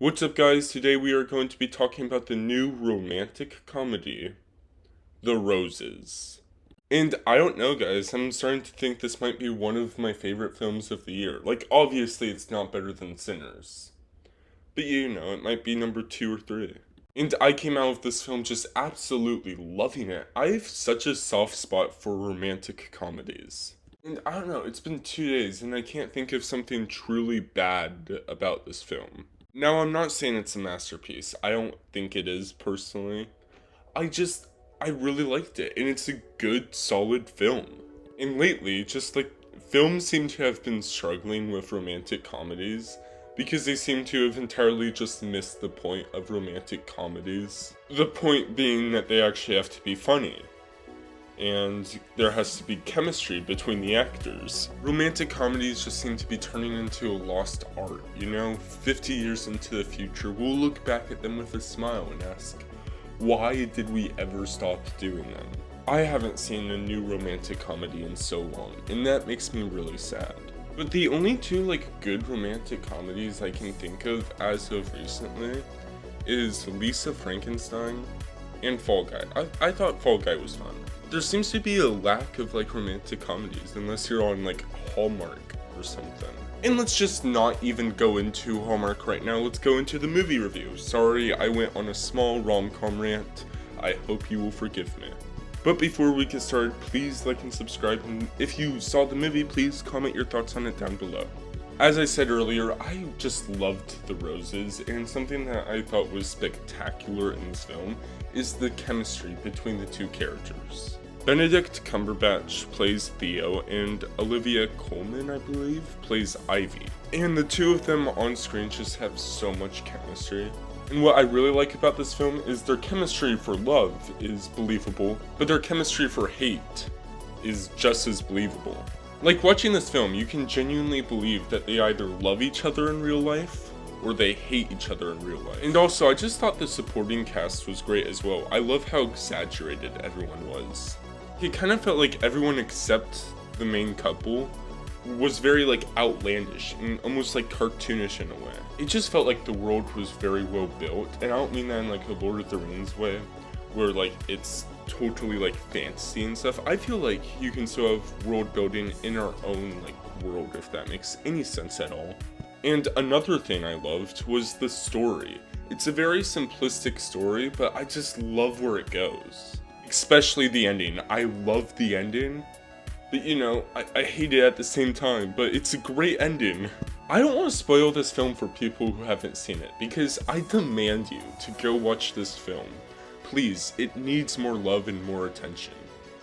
What's up, guys? Today we are going to be talking about the new romantic comedy, The Roses. And I don't know, guys, I'm starting to think this might be one of my favorite films of the year. Like, obviously it's not better than Sinners, but it might be number 2 or 3. And I came out of this film just absolutely loving it. I have such a soft spot for romantic comedies. And I don't know, it's been 2 days and I can't think of something truly bad about this film. Now, I'm not saying it's a masterpiece. I don't think it is, personally. I really liked it, and it's a good, solid film. And lately, films seem to have been struggling with romantic comedies because they seem to have entirely just missed the point of romantic comedies. The point being that they actually have to be funny, and there has to be chemistry between the actors. Romantic comedies just seem to be turning into a lost art, 50 years into the future, we'll look back at them with a smile and ask, why did we ever stop doing them? I haven't seen a new romantic comedy in so long, and that makes me really sad. But the only two, good romantic comedies I can think of as of recently is Lisa Frankenstein and Fall Guy. I thought Fall Guy was fun. There seems to be a lack of romantic comedies unless you're on Hallmark or something. And let's just not even go into Hallmark right now, let's go into the movie review. Sorry, I went on a small rom-com rant. I hope you will forgive me. But before we get started, please like and subscribe, and if you saw the movie, please comment your thoughts on it down below. As I said earlier, I just loved The Roses, and something that I thought was spectacular in this film is the chemistry between the two characters. Benedict Cumberbatch plays Theo, and Olivia Colman, I believe, plays Ivy. And the two of them on screen just have so much chemistry. And what I really like about this film is their chemistry for love is believable, but their chemistry for hate is just as believable. Like, watching this film, you can genuinely believe that they either love each other in real life, or they hate each other in real life. And also, I just thought the supporting cast was great as well. I love how exaggerated everyone was. It kind of felt like everyone except the main couple was very outlandish and almost cartoonish in a way. It just felt like the world was very well built, and I don't mean that in a Lord of the Rings way, where it's totally fantasy and stuff. I feel like you can still have world building in our own world, if that makes any sense at all. And another thing I loved was the story. It's a very simplistic story, but I just love where it goes. Especially the ending. I love the ending, but I hate it at the same time, but it's a great ending. I don't want to spoil this film for people who haven't seen it, because I demand you to go watch this film. Please, it needs more love and more attention.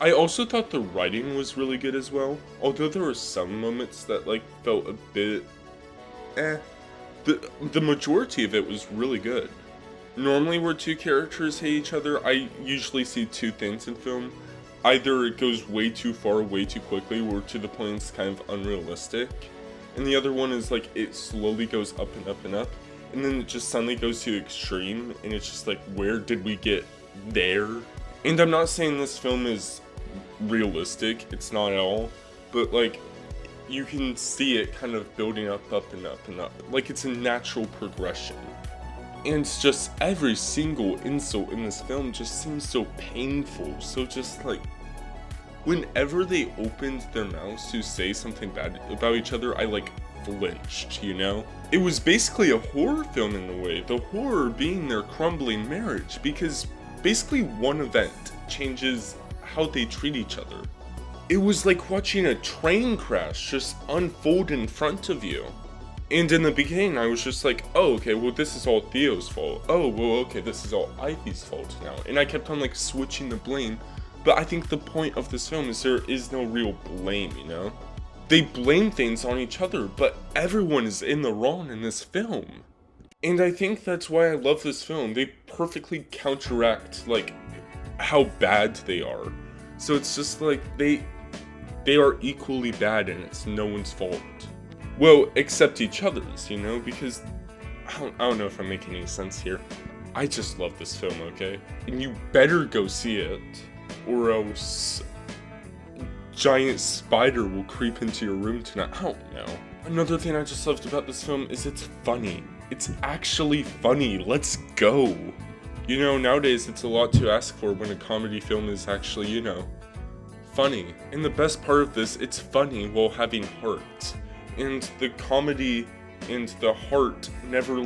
I also thought the writing was really good as well, although there were some moments that felt a bit The majority of it was really good. Normally where two characters hate each other, I usually see two things in film. Either it goes way too far, way too quickly, or to the point it's kind of unrealistic. And the other one is it slowly goes up and up and up, and then it just suddenly goes to the extreme, and it's just where did we get there? And I'm not saying this film is realistic, it's not at all, but you can see it kind of building up and up and up. It's a natural progression. And it's just every single insult in this film just seems so painful. So just whenever they opened their mouths to say something bad about each other, I flinched, It was basically a horror film in a way. The horror being their crumbling marriage, because basically one event changes how they treat each other. It was like watching a train crash just unfold in front of you. And in the beginning, I was just oh, okay, well, this is all Theo's fault. Oh, well, okay, this is all Ivy's fault now. And I kept on, switching the blame. But I think the point of this film is there is no real blame, They blame things on each other, but everyone is in the wrong in this film. And I think that's why I love this film. They perfectly counteract, how bad they are. So it's just they are equally bad, and it's no one's fault. Well, except each other's, because I don't know if I'm making any sense here. I just love this film, okay? And you better go see it, or else giant spider will creep into your room tonight. I don't know. Another thing I just loved about this film is it's funny. It's actually funny. Let's go. You know, nowadays it's a lot to ask for when a comedy film is actually, funny. And the best part of this, it's funny while having heart. And the comedy and the heart never,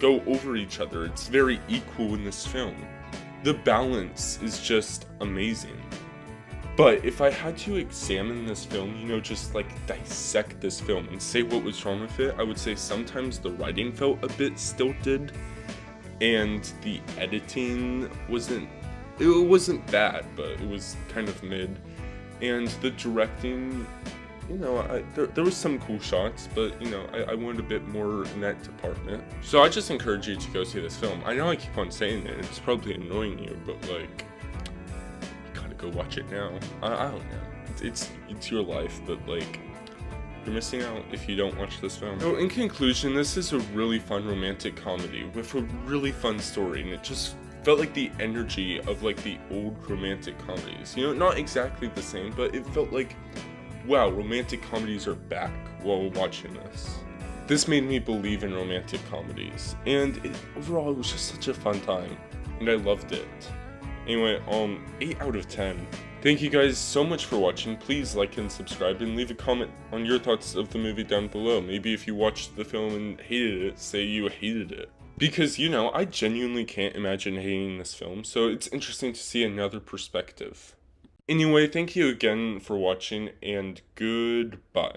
go over each other. It's very equal in this film. The balance is just amazing. But if I had to examine this film, just dissect this film and say what was wrong with it, I would say sometimes the writing felt a bit stilted, and the editing wasn't bad, but it was kind of mid. And the directing, there was some cool shots, but I wanted a bit more in that department. So I just encourage you to go see this film. I know I keep on saying it, it's probably annoying you, but you gotta go watch it now. I don't know. It's your life, but you're missing out if you don't watch this film. So in conclusion, this is a really fun romantic comedy with a really fun story, and it just felt like the energy of the old romantic comedies. Not exactly the same, but it felt like, wow, romantic comedies are back while watching this. This made me believe in romantic comedies, and overall it was just such a fun time, and I loved it. Anyway, 8 out of 10. Thank you guys so much for watching. Please like and subscribe, and leave a comment on your thoughts of the movie down below. Maybe if you watched the film and hated it, say you hated it. Because, I genuinely can't imagine hating this film, so it's interesting to see another perspective. Anyway, thank you again for watching, and goodbye.